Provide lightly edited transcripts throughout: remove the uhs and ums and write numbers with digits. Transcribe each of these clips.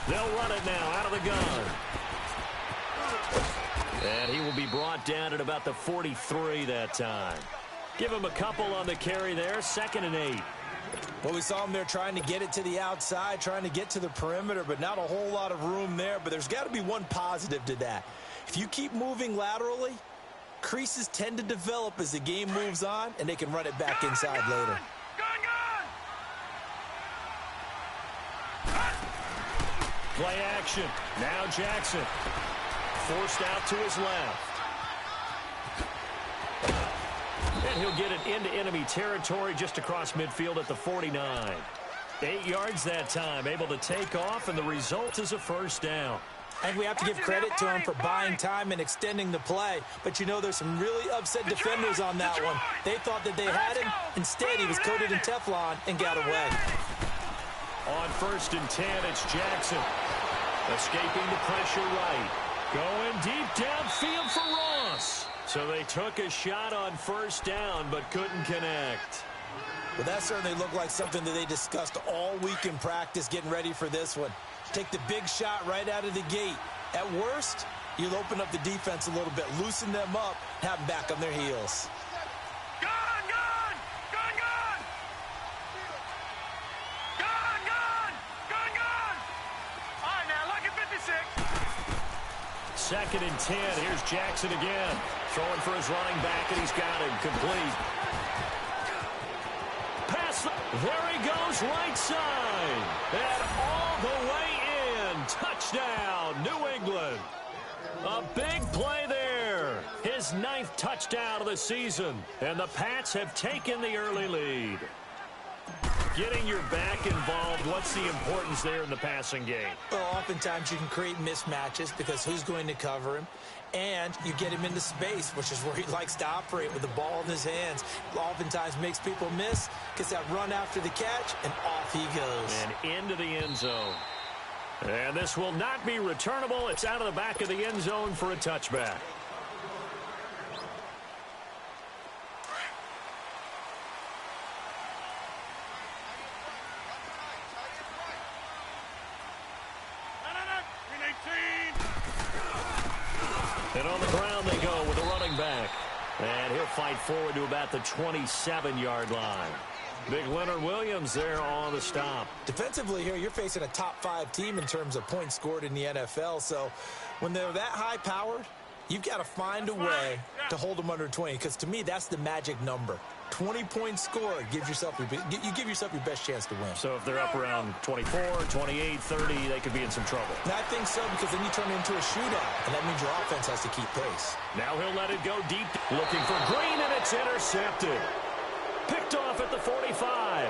They'll run it now out of the gun. And he will be brought down at about the 43 that time. Give him a couple on the carry there, 2nd and 8. Well, we saw him there trying to get it to the outside, trying to get to the perimeter, but not a whole lot of room there. But there's got to be one positive to that. If you keep moving laterally, creases tend to develop as the game moves on, and they can run it back inside later. Play action. Now Jackson. Forced out to his left. And he'll get it into enemy territory just across midfield at the 49. 8 yards that time, able to take off, and the result is a 1st down. I think we have to give credit to him for buying time and extending the play. But, you know, there's some really upset defenders on that one. They thought that they had him. Instead, he was coated in Teflon and got away. On 1st and 10, it's Jackson. Escaping the pressure right. Going deep downfield for Ross. So they took a shot on 1st down, but couldn't connect. Well, that certainly looked like something that they discussed all week in practice getting ready for this one. Take the big shot right out of the gate. At worst, you'll open up the defense a little bit, loosen them up, have them back on their heels. All right, now, look at 56. 2nd and 10. Here's Jackson again. Throwing for his running back, and he's got him complete. Pass. There he goes, right side. And all the way in. Touchdown, New England. A big play there. His 9th touchdown of the season. And the Pats have taken the early lead. Getting your back involved, what's the importance there in the passing game? Well, oftentimes you can create mismatches because who's going to cover him? And you get him into space, which is where he likes to operate with the ball in his hands. Oftentimes makes people miss, gets that run after the catch, and off he goes. And into the end zone. And this will not be returnable. It's out of the back of the end zone for a touchback. And on the ground they go with a running back. And he'll fight forward to about the 27-yard line. Big Leonard Williams there on the stop. Defensively here, you're facing a top-5 team in terms of points scored in the NFL. So when they're that high-powered, you've got to find a way to hold them under 20. Because to me, that's the magic number. 20-point score, you give yourself your best chance to win. So if they're up around 24, 28, 30, they could be in some trouble. And I think so, because then you turn it into a shootout, and that means your offense has to keep pace. Now he'll let it go deep. Looking for Green, and it's intercepted. Picked off at the 45.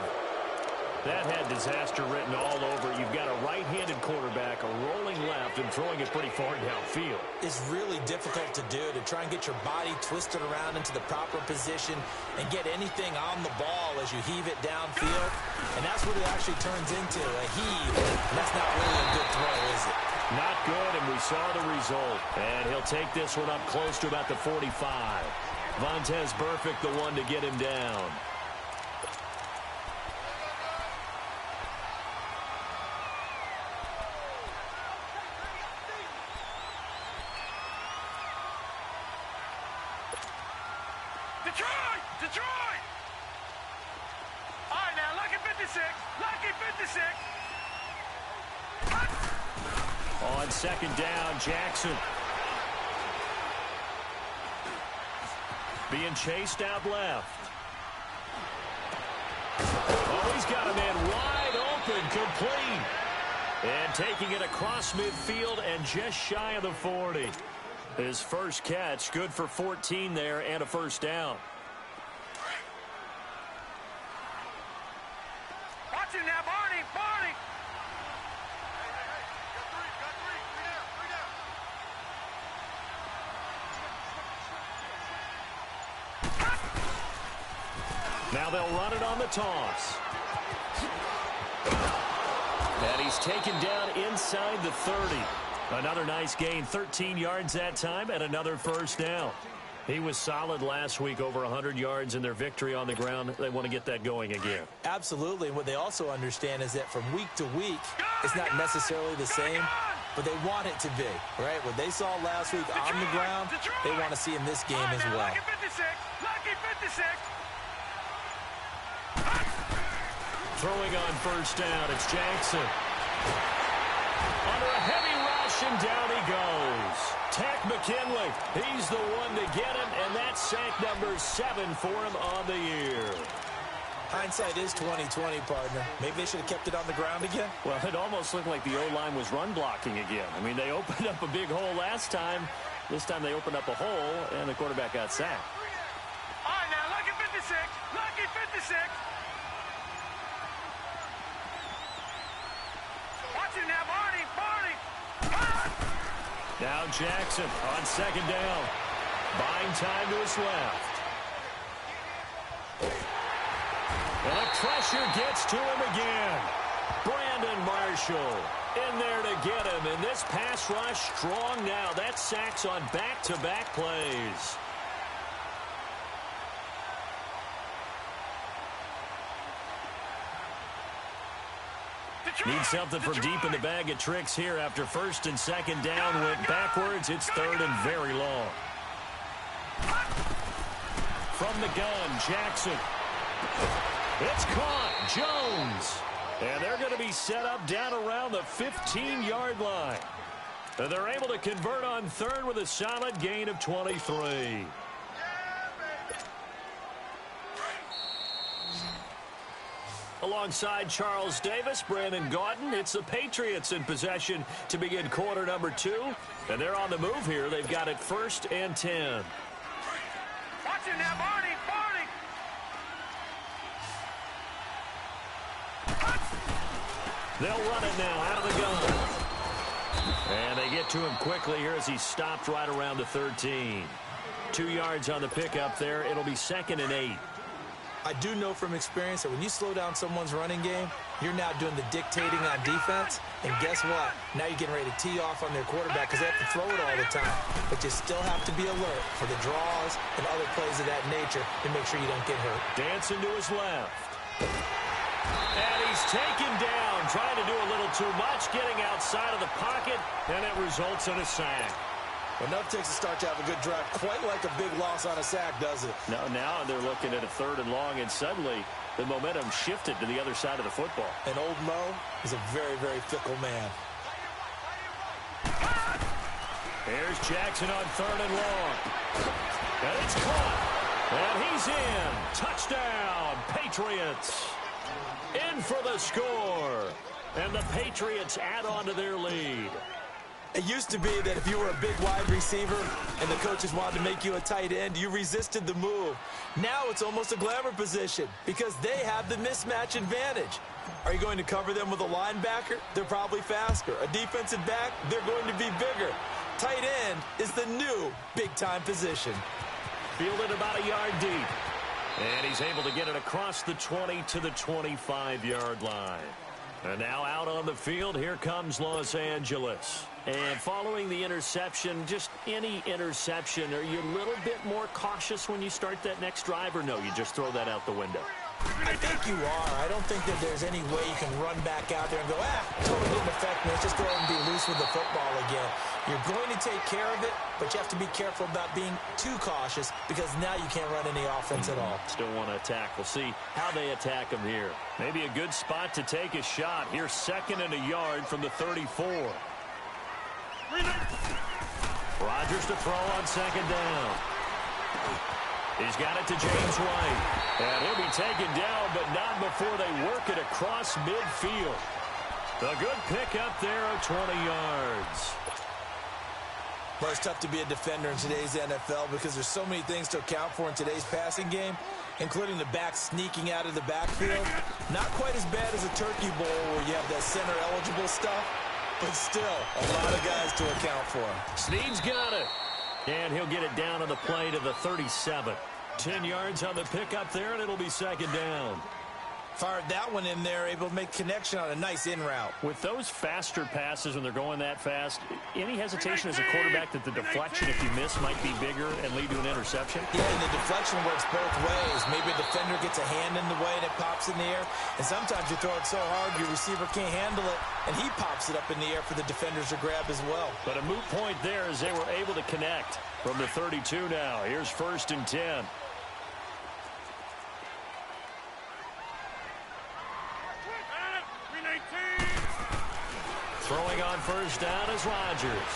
That had disaster written all over it. You've got a right-handed quarterback, a rolling left, and throwing it pretty far downfield. It's really difficult to do, to try and get your body twisted around into the proper position and get anything on the ball as you heave it downfield. And that's what it actually turns into, a heave. And that's not really a good throw, is it? Not good, and we saw the result. And he'll take this one up close to about the 45. Vontaze Burfict, the one to get him down. Detroit! All right, now, lucky 56. Lucky 56. On 2nd down, Jackson. Being chased out left. Oh, he's got a man wide open, complete. And taking it across midfield and just shy of the 40. His first catch, good for 14 there and a 1st down. Watch him now, Barney! Barney! Now they'll run it on the toss. And he's taken down inside the 30. Another nice gain, 13 yards that time, and another 1st down. He was solid last week, over 100 yards in their victory on the ground. They want to get that going again. Absolutely. And what they also understand is that from week to week, it's not necessarily the same, but they want it to be, right? What they saw last week on the ground, they want to see in this game as well. Lucky 56. Lucky 56. Throwing on first down, it's Jackson. Under a heavy rush, and down he goes. Tack McKinley, he's the one to get him, and that's sack number 7 for him on the year. Hindsight is 20/20, partner. Maybe they should have kept it on the ground again. Well, it almost looked like the O-line was run blocking again. I mean, they opened up a big hole last time. This time they opened up a hole, and the quarterback got sacked. All right, now, lucky 56. Lucky 56. Watch it now, Barney. Barney. Now Jackson on second down. Buying time to his left. And the pressure gets to him again. Brandon Marshall in there to get him. And this pass rush strong now. That's sacks on back-to-back plays. Need something from deep in the bag of tricks here after first and second down went backwards. It's third and very long. From the gun, Jackson. It's caught. Jones. And they're going to be set up down around the 15-yard line. And they're able to convert on third with a solid gain of 23. Alongside Charles Davis, Brandon Gaudin, it's the Patriots in possession to begin quarter number 2. And they're on the move here. They've got it 1st and 10. Watch it now, Barney. Barney. They'll run it now out of the gun. And they get to him quickly here as he stopped right around the 13. 2 yards on the pickup there. It'll be 2nd and 8. I do know from experience that when you slow down someone's running game, you're now doing the dictating on defense. And guess what? Now you're getting ready to tee off on their quarterback because they have to throw it all the time. But you still have to be alert for the draws and other plays of that nature to make sure you don't get hurt. Dancing to his left. And he's taken down, trying to do a little too much, getting outside of the pocket, and it results in a sack. Enough takes to start to have a good drive. Quite like a big loss on a sack, does it? No, now they're looking at a 3rd and long, and suddenly the momentum shifted to the other side of the football. And old Mo is a very, very fickle man. Here's Jackson on 3rd and long. And it's caught. And he's in. Touchdown, Patriots. In for the score. And the Patriots add on to their lead. It used to be that if you were a big wide receiver and the coaches wanted to make you a tight end, you resisted the move. Now it's almost a glamour position because they have the mismatch advantage. Are you going to cover them with a linebacker? They're probably faster. A defensive back? They're going to be bigger. Tight end is the new big-time position. Fielded about a yard deep. And he's able to get it across the 20 to the 25-yard line. And now out on the field, here comes Los Angeles. And following the interception, just any interception, are you a little bit more cautious when you start that next drive, or no, you just throw that out the window? I think you are. I don't think that there's any way you can run back out there and go, totally didn't affect me. Let's just go ahead and be loose with the football again. You're going to take care of it, but you have to be careful about being too cautious because now you can't run any offense at all. Still want to attack. We'll see how they attack him here. Maybe a good spot to take a shot. Here's 2nd and a yard from the 34. Rodgers to throw on 2nd down. He's got it to James White. And he'll be taken down, but not before they work it across midfield. A good pickup there of 20 yards. Well, it's tough to be a defender in today's NFL because there's so many things to account for in today's passing game, including the back sneaking out of the backfield. Not quite as bad as a turkey bowl where you have that center-eligible stuff, but still a lot of guys to account for. Snead's got it. And he'll get it down on the play to the 37. 10 yards on the pickup there, and it'll be 2nd down. Fired that one in there, able to make connection on a nice in route. With those faster passes when they're going that fast, any hesitation as a quarterback that the deflection, if you miss, might be bigger and lead to an interception? Yeah, and the deflection works both ways. Maybe a defender gets a hand in the way and it pops in the air. And sometimes you throw it so hard your receiver can't handle it, and he pops it up in the air for the defenders to grab as well. But a moot point there as they were able to connect from the 32 now. Here's 1st and 10. Throwing on 1st down is Rodgers.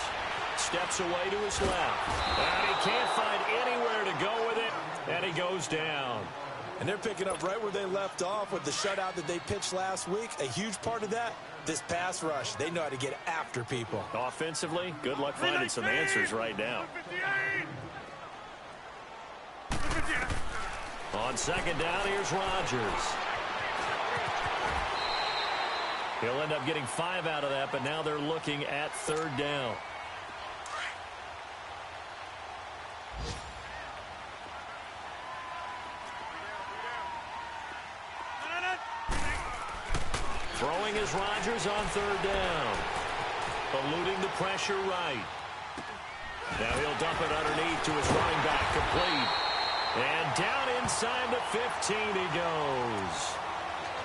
Steps away to his left. And he can't find anywhere to go with it. And he goes down. And they're picking up right where they left off with the shutout that they pitched last week. A huge part of that, this pass rush. They know how to get after people. Offensively, good luck finding some answers right now. On 2nd down, here's Rodgers. He'll end up getting 5 out of that, but now they're looking at 3rd down. Throwing is Rodgers on 3rd down. Eluding the pressure right. Now he'll dump it underneath to his running back, complete. And down inside the 15 he goes.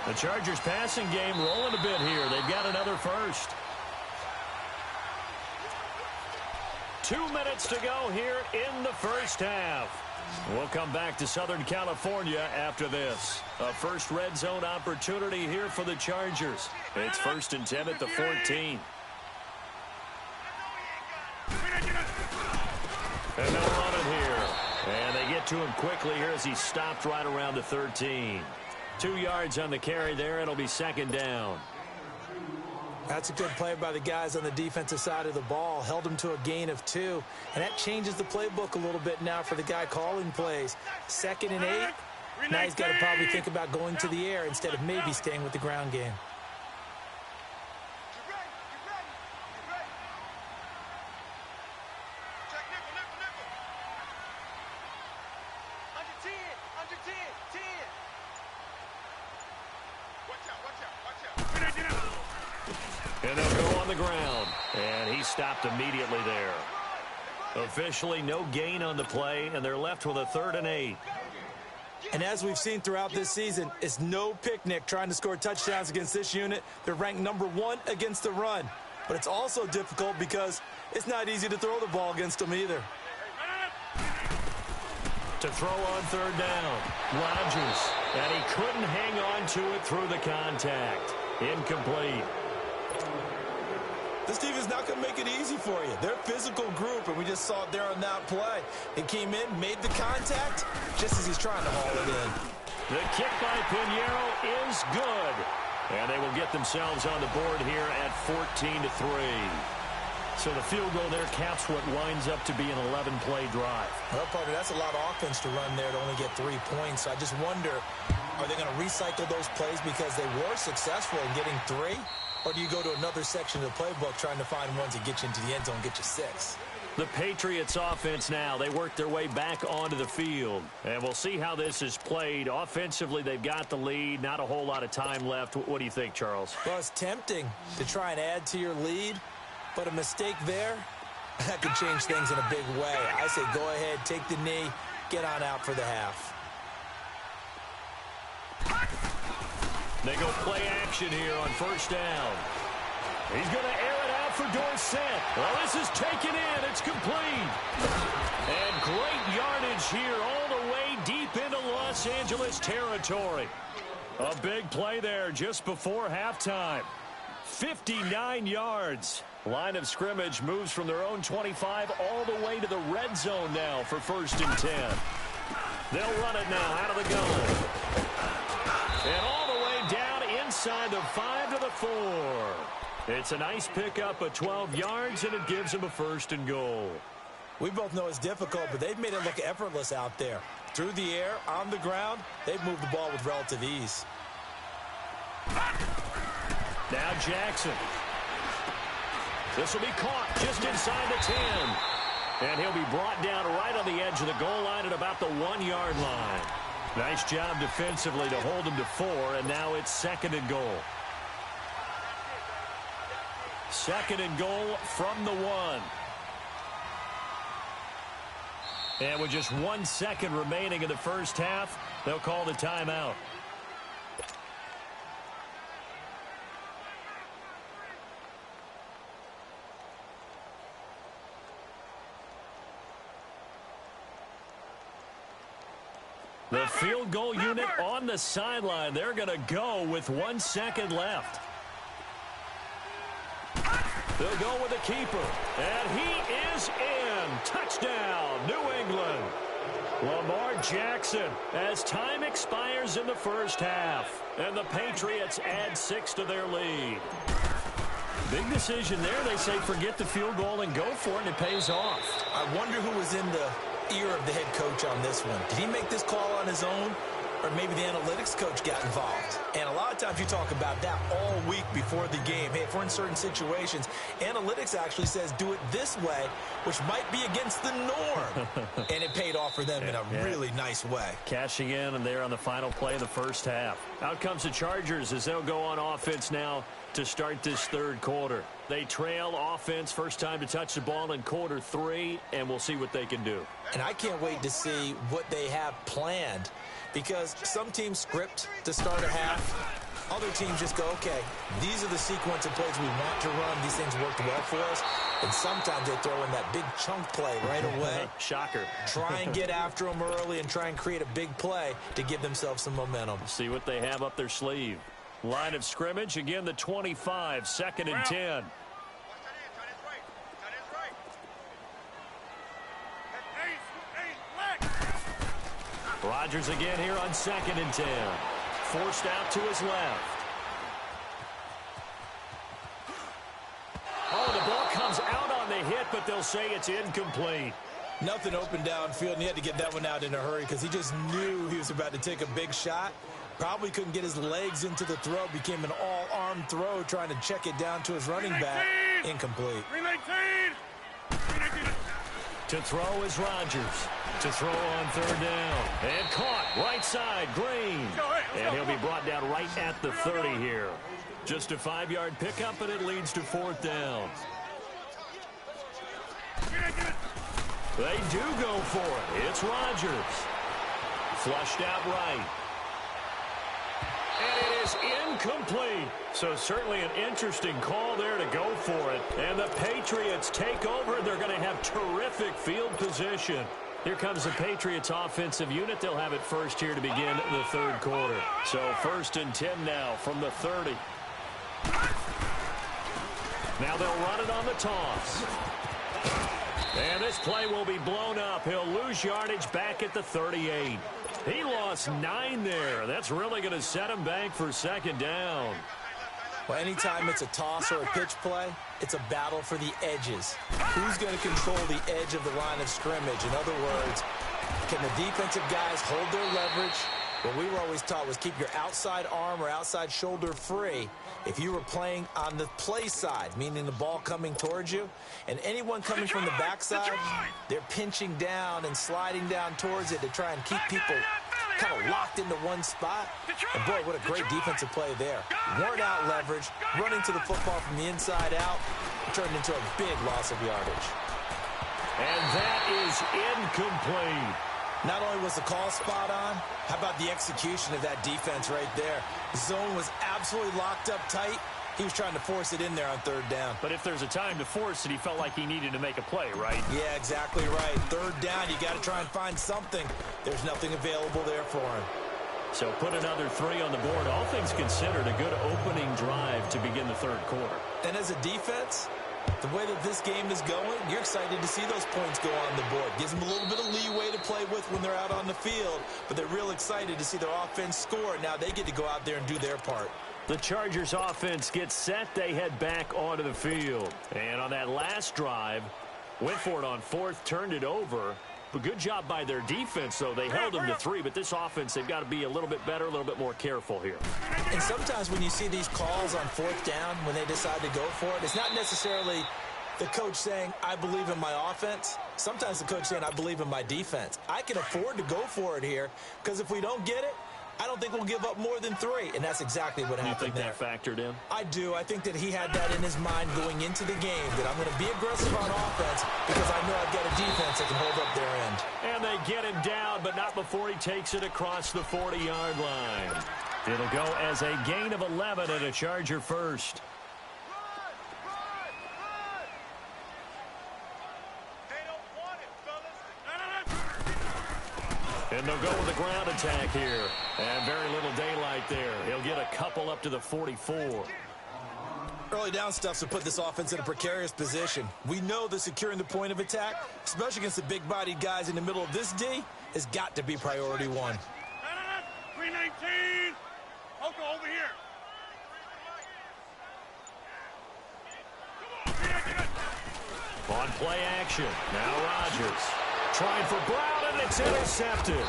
The Chargers passing game rolling a bit here. They've got another first. 2 minutes to go here in the first half. We'll come back to Southern California after this. A first red zone opportunity here for the Chargers. It's 1st and 10 at the 14. And they'll run it here. And they get to him quickly here as he stopped right around the 13. 2 yards on the carry there. It'll be 2nd down. That's a good play by the guys on the defensive side of the ball. Held them to a gain of 2. And that changes the playbook a little bit now for the guy calling plays. 2nd and 8. Now he's got to probably think about going to the air instead of maybe staying with the ground game. And they'll go on the ground. And he stopped immediately there. Officially no gain on the play, and they're left with a 3rd and 8. And as we've seen throughout this season, it's no picnic trying to score touchdowns against this unit. They're ranked number 1 against the run. But it's also difficult because it's not easy to throw the ball against them either. To throw on 3rd down, Rodgers. And he couldn't hang on to it through the contact. Incomplete. This team is not going to make it easy for you. They're a physical group, and we just saw it there on that play. He came in, made the contact, just as he's trying to haul it in. The kick by Pinheiro is good. And they will get themselves on the board here at 14-3. So the field goal there caps what winds up to be an 11-play drive. Well, partner, that's a lot of offense to run there to only get 3 points. So I just wonder, are they going to recycle those plays because they were successful in getting 3? Or do you go to another section of the playbook trying to find ones that get you into the end zone and get you 6? The Patriots offense now, they work their way back onto the field. And we'll see how this is played. Offensively, they've got the lead. Not a whole lot of time left. What do you think, Charles? Well, it's tempting to try and add to your lead. But a mistake there, that could change things in a big way. I say go ahead, take the knee, get on out for the half. They go play action here on 1st down. He's going to air it out for Dorsett. Well, this is taken in. It's complete. And great yardage here all the way deep into Los Angeles territory. A big play there just before halftime. 59 yards. Line of scrimmage moves from their own 25 all the way to the red zone now for 1st and 10. They'll run it now out of the gun. And all the way down inside the 5 to the 4. It's a nice pickup of 12 yards, and it gives them a 1st and goal. We both know it's difficult, but they've made it look effortless out there. Through the air, on the ground, they've moved the ball with relative ease. Now Jackson. This will be caught just inside the 10. And he'll be brought down right on the edge of the goal line at about the 1-yard line. Nice job defensively to hold them to 4, and now it's 2nd and goal. 2nd and goal from the 1. And with just 1 second remaining in the first half, they'll call the timeout. The field goal unit on the sideline. They're going to go with 1 second left. They'll go with the keeper. And he is in. Touchdown, New England. Lamar Jackson as time expires in the first half. And the Patriots add 6 to their lead. Big decision there. They say forget the field goal and go for it, and it pays off. I wonder who was in the ear of the head coach on this one. Did he make this call on his own, or maybe the analytics coach got involved? And a lot of times you talk about that all week before the game. Hey, if we're in certain situations, analytics actually says do it this way, which might be against the norm. And it paid off for them in a really nice way. Cashing in, and they're on the final play of the first half. Out comes the Chargers as they'll go on offense now to start this third quarter. They trail offense, first time to touch the ball in quarter 3, and we'll see what they can do. And I can't wait to see what they have planned, because some teams script to start a half. Other teams just go, okay, these are the sequence of plays we want to run. These things worked well for us. And sometimes they throw in that big chunk play right away. Shocker. Try and get after them early and try and create a big play to give themselves some momentum. See what they have up their sleeve. Line of scrimmage, again, the 25, 2nd and 10. Rodgers again here on 2nd and 10. Forced out to his left. Oh, the ball comes out on the hit, but they'll say it's incomplete. Nothing open downfield, and he had to get that one out in a hurry because he just knew he was about to take a big shot. Probably couldn't get his legs into the throw. Became an all-arm throw trying to check it down to his running back. Incomplete. To throw is Rodgers. To throw on 3rd down. And caught right side, Green. And he'll be brought down right at the 30 here. Just a 5-yard pickup, and it leads to 4th down. They do go for it. It's Rodgers. Flushed out right. And it is incomplete. So certainly an interesting call there to go for it. And the Patriots take over. They're going to have terrific field position. Here comes the Patriots offensive unit. They'll have it first here to begin the third quarter. So 1st and 10 now from the 30. Now they'll run it on the toss. And this play will be blown up. He'll lose yardage back at the 38. He lost 9 there. That's really going to set him back for 2nd down. Well, anytime it's a toss or a pitch play, it's a battle for the edges. Who's going to control the edge of the line of scrimmage? In other words, can the defensive guys hold their leverage? What we were always taught was keep your outside arm or outside shoulder free if you were playing on the play side, meaning the ball coming towards you. And anyone coming from the backside, they're pinching down and sliding down towards it to try and keep people kind of locked into one spot. And boy, what a great defensive play there. Worn out leverage, running to the football from the inside out, turned into a big loss of yardage. And that is incomplete. Not only was the call spot on, how about the execution of that defense right there? The zone was absolutely locked up tight. He was trying to force it in there on 3rd down. But if there's a time to force it, he felt like he needed to make a play, right? Yeah, exactly right. 3rd down, you got to try and find something. There's nothing available there for him. So put another 3 on the board. All things considered, a good opening drive to begin the third quarter. And as a defense, the way that this game is going, you're excited to see those points go on the board. Gives them a little bit of leeway to play with when they're out on the field, but they're real excited to see their offense score. Now they get to go out there and do their part. The Chargers offense gets set. They head back onto the field. And on that last drive, went for it on 4th, turned it over. But good job by their defense, though. They held them to 3, but this offense, they've got to be a little bit better, a little bit more careful here. And sometimes when you see these calls on 4th down, when they decide to go for it, it's not necessarily The coach saying, I believe in my offense. Sometimes the coach saying, I believe in my defense. I can afford to go for it here because if we don't get it, I don't think we'll give up more than 3, and that's exactly what happened there. You think that factored in? I do. I think that he had that in his mind going into the game, that I'm going to be aggressive on offense because I know I've got a defense that can hold up their end. And they get him down, but not before he takes it across the 40-yard line. It'll go as a gain of 11 and a Charger first. And they'll go with the ground attack here. And very little daylight there. He'll get a couple up to the 44. Early down stuffs will put this offense in a precarious position. We know that securing the point of attack, especially against the big-bodied guys in the middle of this D, has got to be priority 1. 319. Oko, over here. On play action. Now Rodgers. Trying for Brown, and it's intercepted.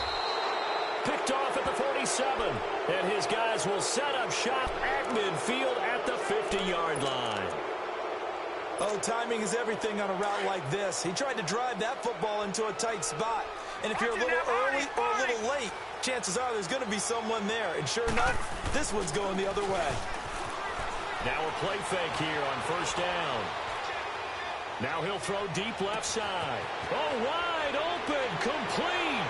Picked off at the 47. And his guys will set up shop at midfield at the 50-yard line. Oh, timing is everything on a route like this. He tried to drive that football into a tight spot. And if you're a little early or a little late, chances are there's going to be someone there. And sure enough, this one's going the other way. Now a play fake here on first down. Now he'll throw deep left side. Oh, wide open, complete.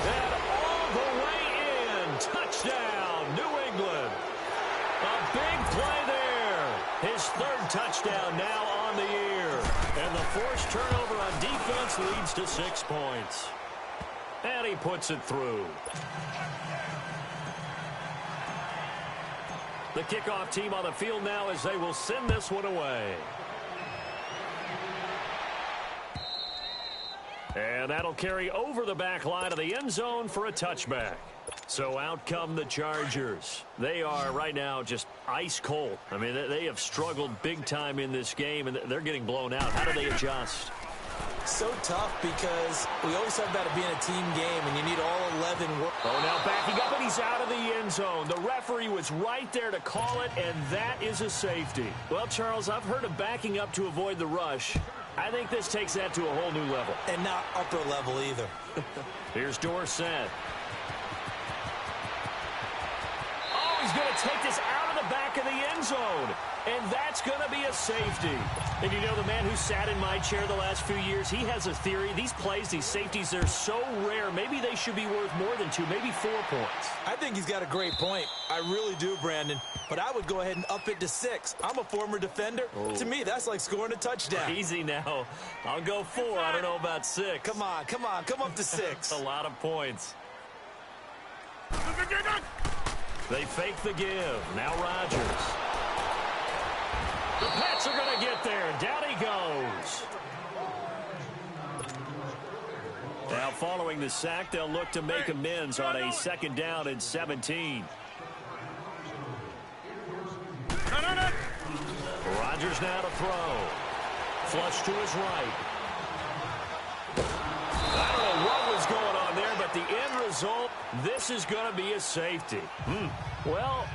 And all the way in. Touchdown, New England. A big play there. His 3rd touchdown now on the year. And the forced turnover on defense leads to 6 points. And he puts it through. The kickoff team on the field now as they will send this one away. And that'll carry over the back line of the end zone for a touchback. So out come the Chargers. They are right now just ice cold. I mean, they have struggled big time in this game, and they're getting blown out. How do they adjust? So tough because we always talk about it being a team game, and you need all 11 work. Oh, now backing up, and he's out of the end zone. The referee was right there to call it, and that is a safety. Well, Charles, I've heard of backing up to avoid the rush. I think this takes that to a whole new level. And not upper level either. Here's Dorsett. Oh, he's going to take this out of the back of the end zone. And that's going to be a safety. And you know, the man who sat in my chair the last few years, he has a theory. These plays, these safeties, they're so rare. Maybe they should be worth more than 2, maybe 4 points. I think he's got a great point. I really do, Brandon. But I would go ahead and up it to 6. I'm a former defender. Oh. To me, that's like scoring a touchdown. Easy now. I'll go 4. I don't know about 6. Come on. Come up to 6. A lot of points. They fake the give. Now Rodgers. The Pats are going to get there. Down he goes. Now following the sack, they'll look to make amends on a 2nd down and 17. Rodgers now to throw. Flush to his right. I don't know what was going on there, but the end result, this is going to be a safety. Well,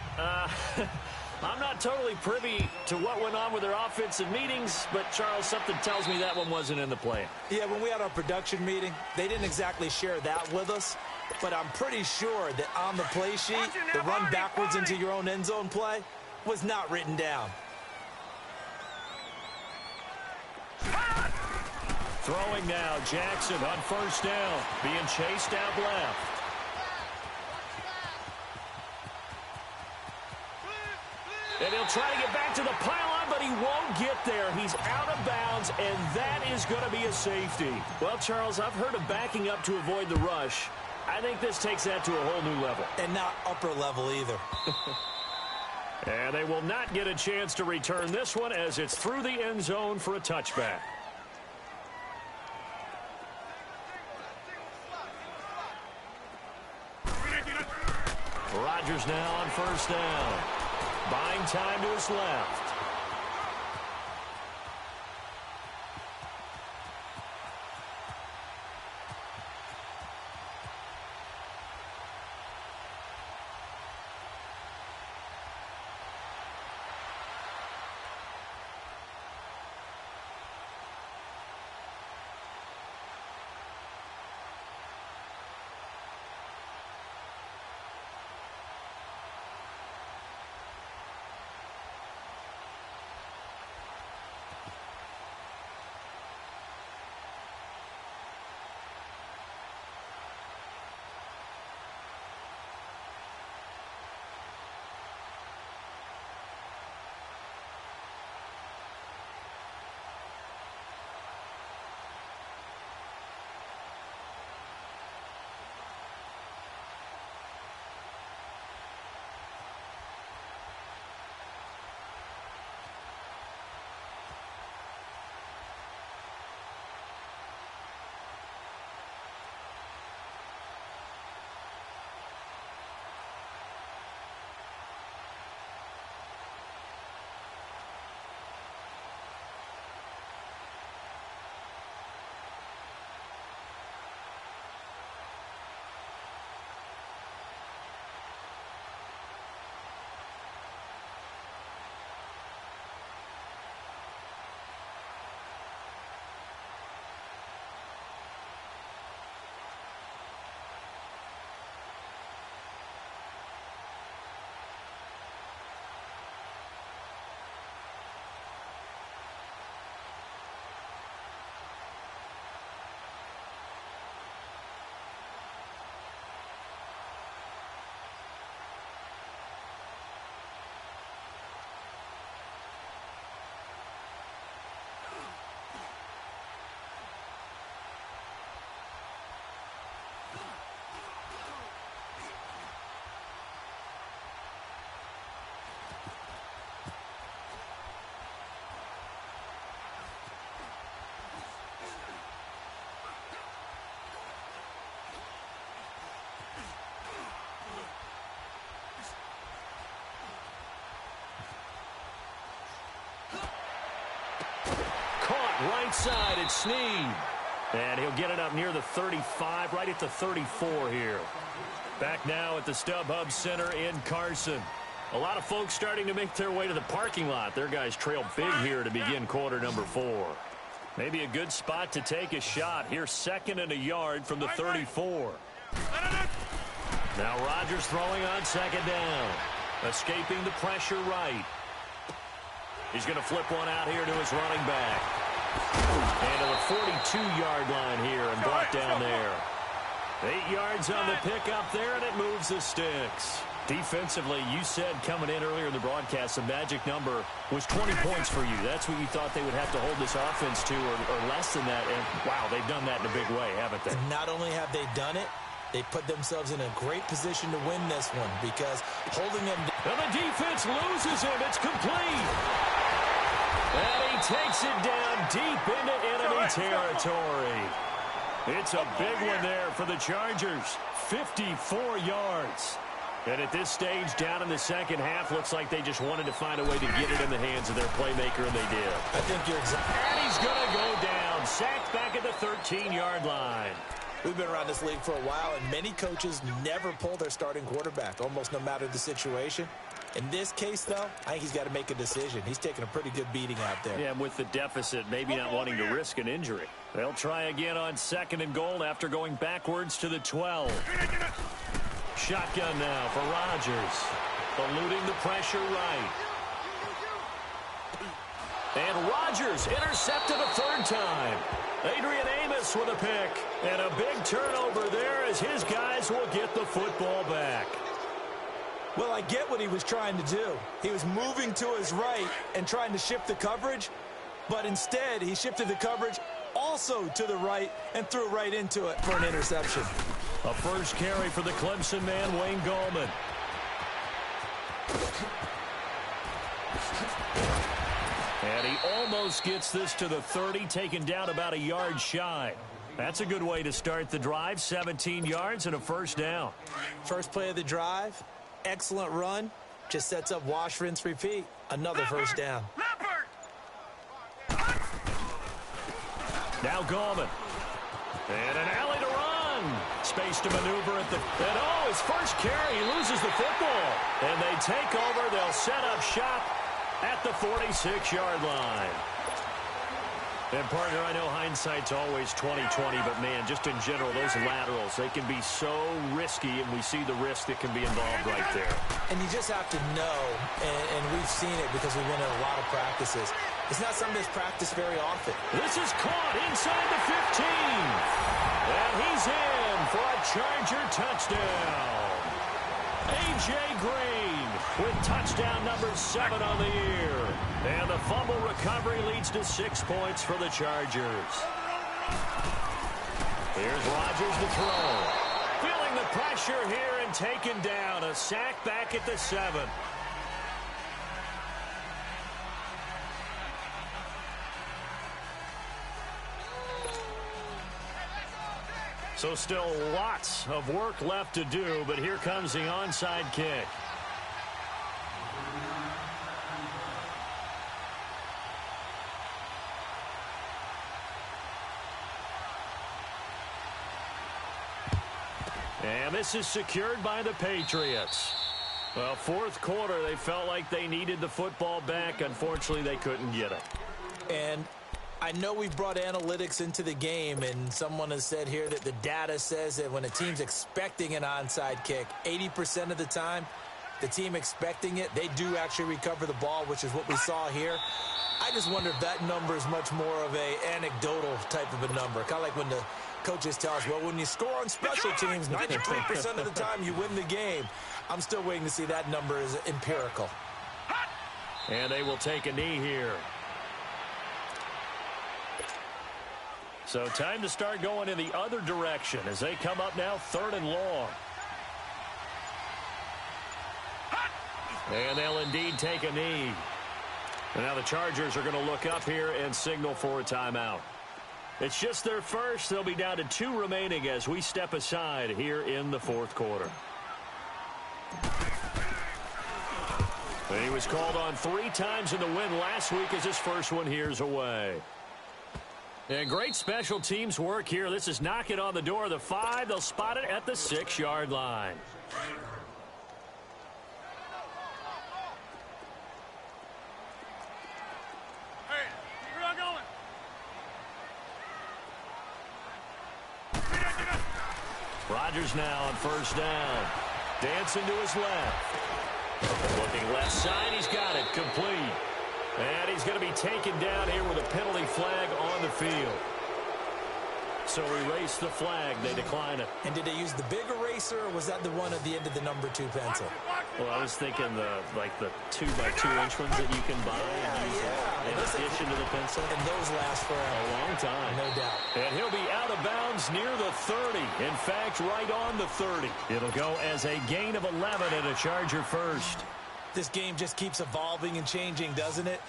I'm not totally privy to what went on with their offensive meetings, but, Charles, something tells me that one wasn't in the plan. Yeah, when we had our production meeting, they didn't exactly share that with us, but I'm pretty sure that on the play sheet, the run backwards into your own end zone play was not written down. Throwing now, Jackson on first down, being chased out left. And he'll try to get back to the pylon, but he won't get there. He's out of bounds, and that is going to be a safety. Well, Charles, I've heard of backing up to avoid the rush. I think this takes that to a whole new level. And not upper level either. And they will not get a chance to return this one as it's through the end zone for a touchback. Rodgers now on first down. Buying time to his left. right side, it's Snead. And he'll get it up near the 35, right at the 34 here. Back now at the StubHub Center in Carson. A lot of folks starting to make their way to the parking lot. Their guys trail big here to begin quarter number 4. Maybe a good spot to take a shot. Here's 2nd and a yard from the 34. Now Rodgers throwing on 2nd down. Escaping the pressure right. He's going to flip one out here to his running back. And to the 42-yard line here and brought down there. 8 yards on the pickup there, and it moves the sticks. Defensively, you said coming in earlier in the broadcast, the magic number was 20 points for you. That's what you thought they would have to hold this offense to, or less than that. And, wow, they've done that in a big way, haven't they? And not only have they done it, they put themselves in a great position to win this one because holding them... And the defense loses him. It's complete. And he takes it down deep into enemy territory. It's a big one there for the Chargers. 54 yards. And at this stage, down in the second half, looks like they just wanted to find a way to get it in the hands of their playmaker, and they did. I think you're exactly... And he's going to go down. Sacked back at the 13-yard line. We've been around this league for a while, and many coaches never pull their starting quarterback, almost no matter the situation. In this case, though, I think he's got to make a decision. He's taking a pretty good beating out there. Yeah, and with the deficit, maybe not wanting to risk an injury. They'll try again on 2nd and goal after going backwards to the 12. Shotgun now for Rodgers. Eluding the pressure right. And Rodgers intercepted a 3rd time. Adrian Amos with a pick. And a big turnover there as his guys will get the football back. Well, I get what he was trying to do. He was moving to his right and trying to shift the coverage, but instead he shifted the coverage also to the right and threw right into it for an interception. A first carry for the Clemson man, Wayne Gallman. And he almost gets this to the 30, taken down about a yard shy. That's a good way to start the drive. 17 yards and a first down. First play of the drive. Excellent run. Just sets up wash, rinse, repeat. Another first down. Now Gallman. And an alley to run. Space to maneuver at the... And oh, his first carry. He loses the football. And they take over. They'll set up shop at the 46-yard line. And, partner, I know hindsight's always 20/20, but, man, just in general, those laterals, they can be so risky, and we see the risk that can be involved right there. And you just have to know, and we've seen it because we've been in a lot of practices. It's not something that's practiced very often. This is caught inside the 15. And he's in for a Charger touchdown. A.J. Green with touchdown number 7 on the year. And the fumble recovery leads to 6 points for the Chargers. Here's Rodgers to throw. Feeling the pressure here and taken down. A sack back at the 7. So still lots of work left to do, but here comes the onside kick. And this is secured by the Patriots. Well, fourth quarter, they felt like they needed the football back. Unfortunately, they couldn't get it. And I know we've brought analytics into the game, and someone has said here that the data says that when a team's expecting an onside kick, 80% of the time, the team expecting it, they do actually recover the ball, which is what we saw here. I just wonder if that number is much more of a anecdotal type of a number. Kind of like when the coaches tell us, well, when you score on special teams, 93% of the time you win the game. I'm still waiting to see that number is empirical. And they will take a knee here. So time to start going in the other direction as they come up now 3rd and long. And they'll indeed take a knee. And now the Chargers are going to look up here and signal for a timeout. It's just their first. They'll be down to 2 remaining as we step aside here in the fourth quarter. And he was called on 3 times in the win last week as his first one here's away. And great special teams work here. This is knocking on the door of the 5. They'll spot it at the 6-yard line. Hey, where y'all going? Rodgers now on first down. Dancing to his left. Looking left side. He's got it. Complete. And he's going to be taken down here with a penalty flag on the field. So erase the flag. They decline it. And did they use the big eraser, or was that the one at the end of the number 2 pencil? Well, I was thinking the 2x2-inch ones that you can buy in addition to the pencil. And those last for A long time. no doubt. And he'll be out of bounds near the 30. In fact, right on the 30. It'll go as a gain of 11 and a Charger first. This game just keeps evolving and changing, doesn't it?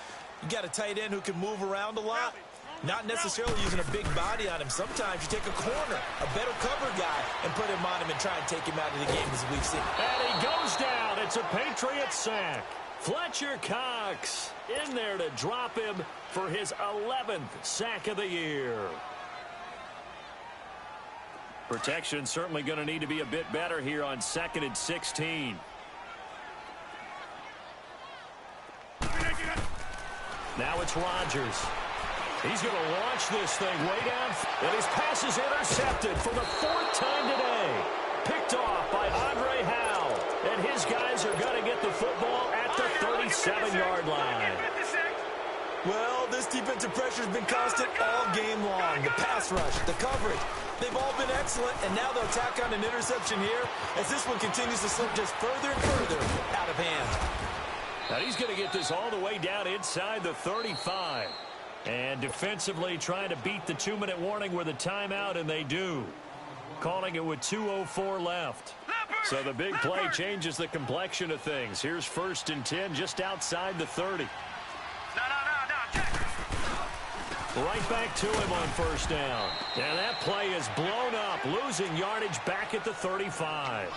You got a tight end who can move around a lot. Not necessarily using a big body on him. Sometimes you take a corner, a better cover guy, and put him on him and try and take him out of the game, as we've seen. And he goes down. It's a Patriot sack. Fletcher Cox in there to drop him for his 11th sack of the year. Protection certainly going to need to be a bit better here on 2nd and 16. Now it's Rodgers. He's going to launch this thing way down. And his pass is intercepted for the 4th time today. Picked off by Andre Howell. And his guys are going to get the football at the 37-yard line. Well, this defensive pressure has been constant all game long. The pass rush, the coverage, they've all been excellent. And now they'll tack on an interception here as this one continues to slip just further and further out of hand. Now he's going to get this all the way down inside the 35. And defensively trying to beat the 2-minute warning with a timeout, and they do. Calling it with 2:04 left. So the big play changes the complexion of things. Here's 1st and 10 just outside the 30. No, check. Right back to him on first down. And that play is blown up, losing yardage back at the 35.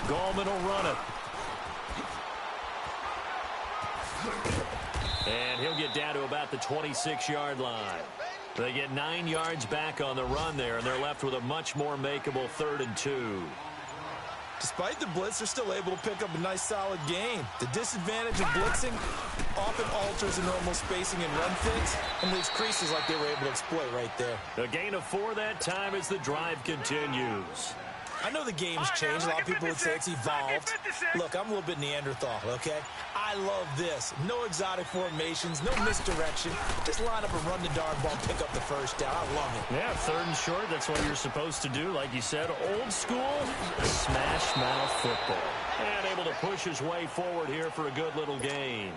Gallman will run it. And he'll get down to about the 26-yard line. They get 9 yards back on the run there, and they're left with a much more makeable 3rd and 2. Despite the blitz, they're still able to pick up a nice, solid gain. The disadvantage of blitzing often alters the normal spacing and run fits and leaves creases like they were able to exploit right there. A gain of 4 that time as the drive continues. I know the game's changed. A lot of people would say it's evolved. Look, I'm a little bit Neanderthal, okay? I love this. No exotic formations, no misdirection. Just line up and run the darn ball, pick up the first down. I love it. Yeah, 3rd and short, that's what you're supposed to do. Like you said, old school, smash mouth football. And able to push his way forward here for a good little gain.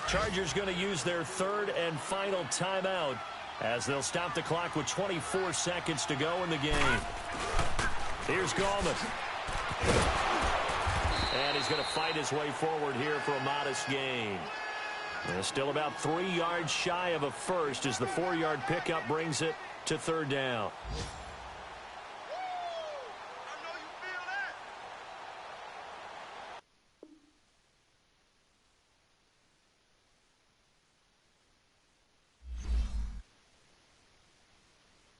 Chargers going to use their 3rd and final timeout as they'll stop the clock with 24 seconds to go in the game. Here's Gallman. And he's going to fight his way forward here for a modest gain. And still about 3 yards shy of a first as the 4-yard pickup brings it to 3rd down.